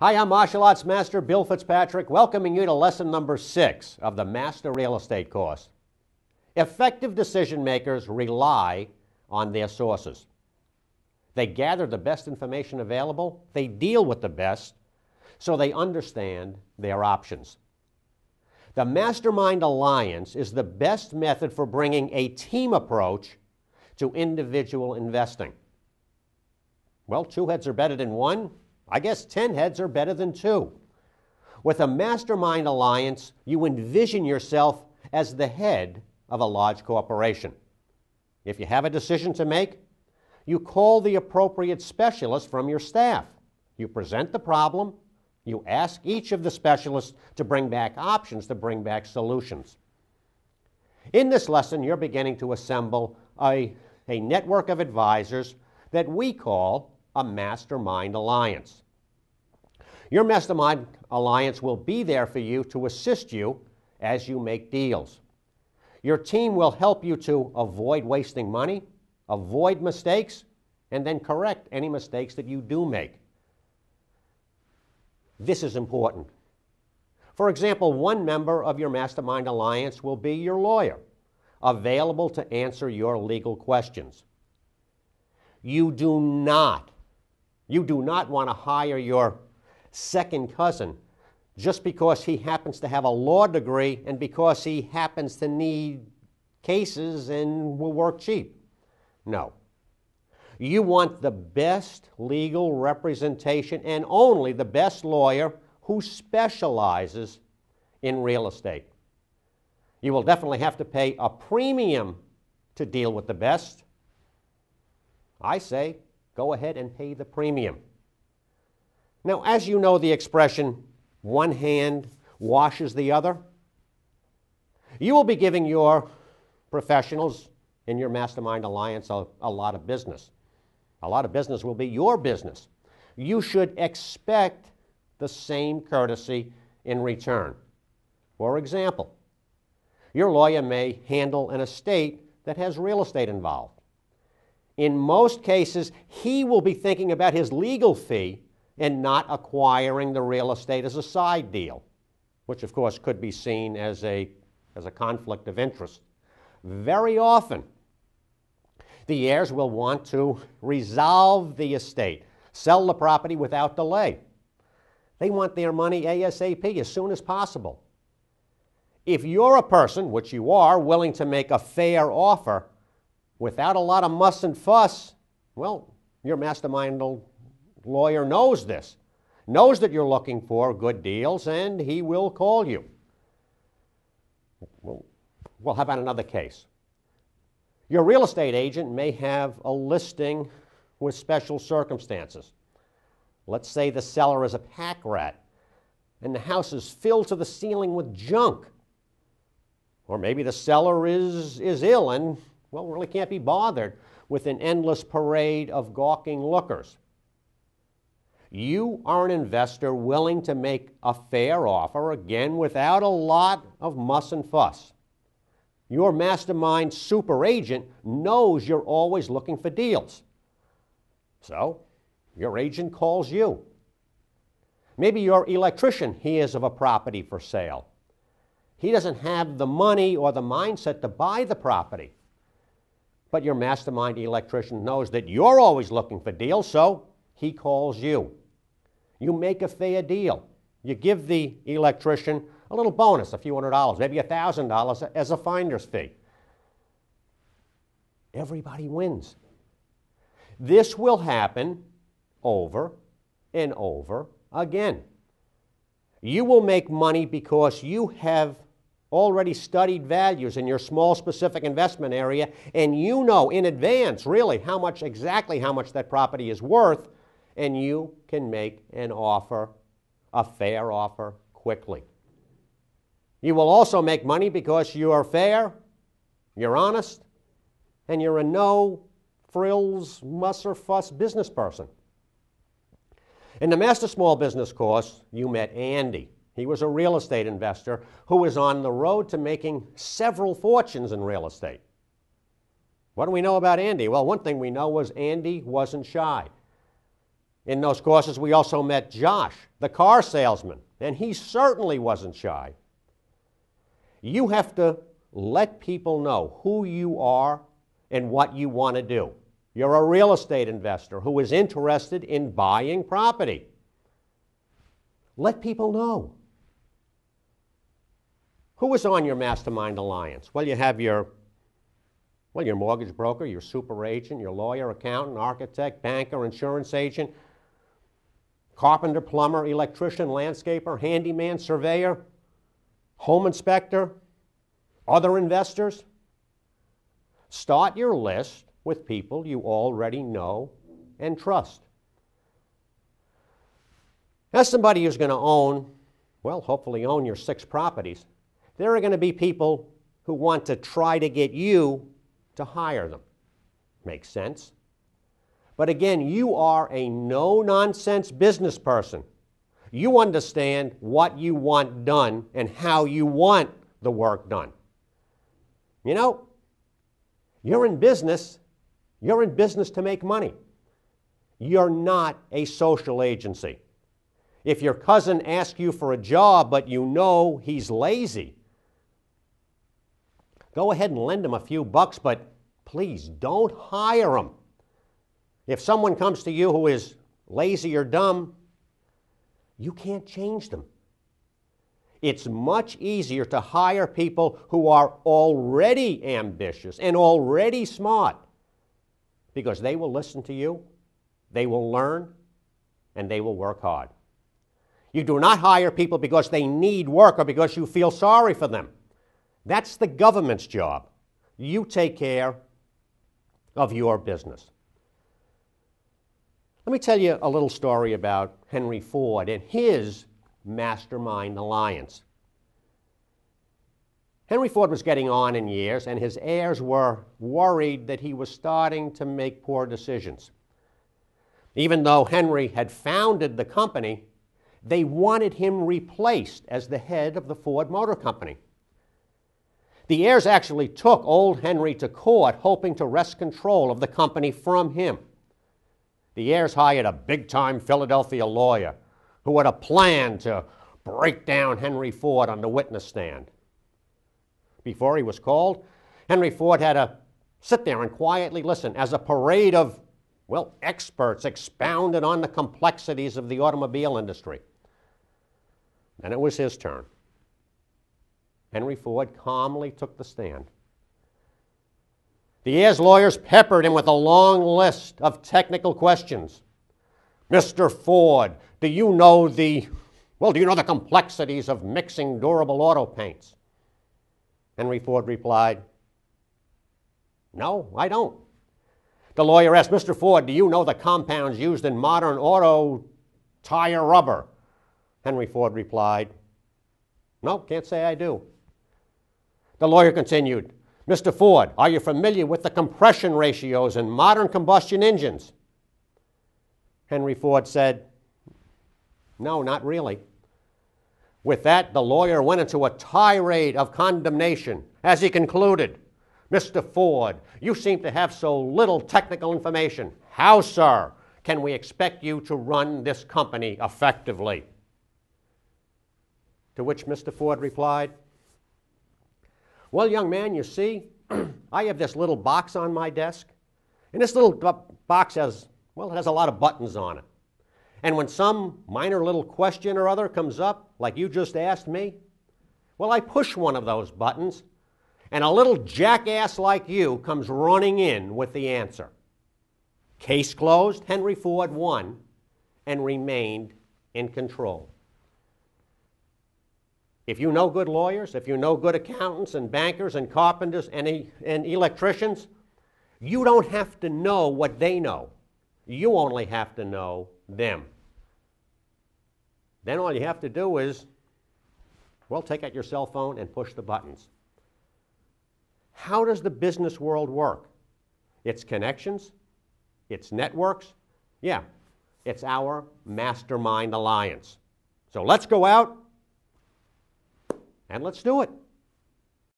Hi, I'm Martial Arts Master Bill Fitzpatrick, welcoming you to lesson number 6 of the Master Real Estate course. Effective decision makers rely on their sources. They gather the best information available, they deal with the best, so they understand their options. The Mastermind Alliance is the best method for bringing a team approach to individual investing. Well, 2 heads are better than 1. I guess 10 heads are better than 2. With a Mastermind Alliance, you envision yourself as the head of a large corporation. If you have a decision to make, you call the appropriate specialist from your staff. You present the problem. You ask each of the specialists to bring back options, to bring back solutions. In this lesson, you're beginning to assemble a network of advisors that we call a Mastermind Alliance. Your Mastermind Alliance will be there for you to assist you as you make deals. Your team will help you to avoid wasting money, avoid mistakes, and then correct any mistakes that you do make. This is important. For example, one member of your Mastermind Alliance will be your lawyer, available to answer your legal questions. You do not want to hire your second cousin just because he happens to have a law degree and because he happens to need cases and will work cheap. No. You want the best legal representation and only the best lawyer who specializes in real estate. You will definitely have to pay a premium to deal with the best. I say, go ahead and pay the premium. Now, as you know the expression, one hand washes the other, you will be giving your professionals in your Mastermind Alliance a lot of business. A lot of business will be your business. You should expect the same courtesy in return. For example, your lawyer may handle an estate that has real estate involved. In most cases, he will be thinking about his legal fee and not acquiring the real estate as a side deal, which of course could be seen as a conflict of interest. Very often, the heirs will want to resolve the estate, sell the property without delay. They want their money ASAP, as soon as possible. If you're a person, which you are, willing to make a fair offer without a lot of muss and fuss, well, your Mastermind lawyer knows this, knows that you're looking for good deals, and he will call you. Well, how about another case? Your real estate agent may have a listing with special circumstances. Let's say the seller is a pack rat and the house is filled to the ceiling with junk. Or maybe the seller is ill and, well, really can't be bothered with an endless parade of gawking lookers. You are an investor willing to make a fair offer, again, without a lot of muss and fuss. Your Mastermind super agent knows you're always looking for deals. So, your agent calls you. Maybe your electrician hears of a property for sale. He doesn't have the money or the mindset to buy the property. But your Mastermind electrician knows that you're always looking for deals, so he calls you. You make a fair deal. You give the electrician a little bonus, a few $100, maybe $1,000 as a finder's fee. Everybody wins. This will happen over and over again. You will make money because you have already studied values in your small specific investment area, and you know in advance really exactly how much that property is worth, and you can make an offer, a fair offer, quickly. You will also make money because you are fair, you're honest, and you're a no-frills, muss or fuss business person. In the Master Small Business course, you met Andy. He was a real estate investor who was on the road to making several fortunes in real estate. What do we know about Andy? Well, one thing we know was Andy wasn't shy. In those courses, we also met Josh, the car salesman, and he certainly wasn't shy. You have to let people know who you are and what you want to do. You're a real estate investor who is interested in buying property. Let people know. Who is on your Mastermind Alliance? Well, you have your mortgage broker, your super agent, your lawyer, accountant, architect, banker, insurance agent, carpenter, plumber, electrician, landscaper, handyman, surveyor, home inspector, other investors. Start your list with people you already know and trust. As somebody who's going to own, well, hopefully own your 6 properties, there are going to be people who want to try to get you to hire them. Makes sense. But again, you are a no-nonsense business person. You understand what you want done and how you want the work done. You know, you're in business to make money. You're not a social agency. If your cousin asks you for a job, but you know he's lazy, go ahead and lend him a few bucks, but please don't hire him. If someone comes to you who is lazy or dumb, you can't change them. It's much easier to hire people who are already ambitious and already smart, because they will listen to you, they will learn, and they will work hard. You do not hire people because they need work or because you feel sorry for them. That's the government's job. You take care of your business. Let me tell you a little story about Henry Ford and his Mastermind Alliance. Henry Ford was getting on in years, and his heirs were worried that he was starting to make poor decisions. Even though Henry had founded the company, they wanted him replaced as the head of the Ford Motor Company. The heirs actually took old Henry to court, hoping to wrest control of the company from him. The heirs hired a big-time Philadelphia lawyer who had a plan to break down Henry Ford on the witness stand. Before he was called, Henry Ford had to sit there and quietly listen as a parade of, well, experts expounded on the complexities of the automobile industry. Then it was his turn. Henry Ford calmly took the stand. The heirs' lawyers peppered him with a long list of technical questions. Mr. Ford, do you know the complexities of mixing durable auto paints? Henry Ford replied, no, I don't. The lawyer asked, Mr. Ford, do you know the compounds used in modern auto tire rubber? Henry Ford replied, no, can't say I do. The lawyer continued, Mr. Ford, are you familiar with the compression ratios in modern combustion engines? Henry Ford said, no, not really. With that, the lawyer went into a tirade of condemnation as he concluded, Mr. Ford, you seem to have so little technical information. How, sir, can we expect you to run this company effectively? To which Mr. Ford replied, well, young man, you see, I have this little box on my desk, and this little box has a lot of buttons on it. And when some minor little question or other comes up, like you just asked me, well, I push one of those buttons, and a little jackass like you comes running in with the answer. Case closed, Henry Ford won and remained in control. If you know good lawyers, if you know good accountants and bankers and carpenters and electricians, you don't have to know what they know. You only have to know them. Then all you have to do is, well, take out your cell phone and push the buttons. How does the business world work? It's connections, it's networks, yeah, it's our Mastermind Alliance. So let's go out and let's do it.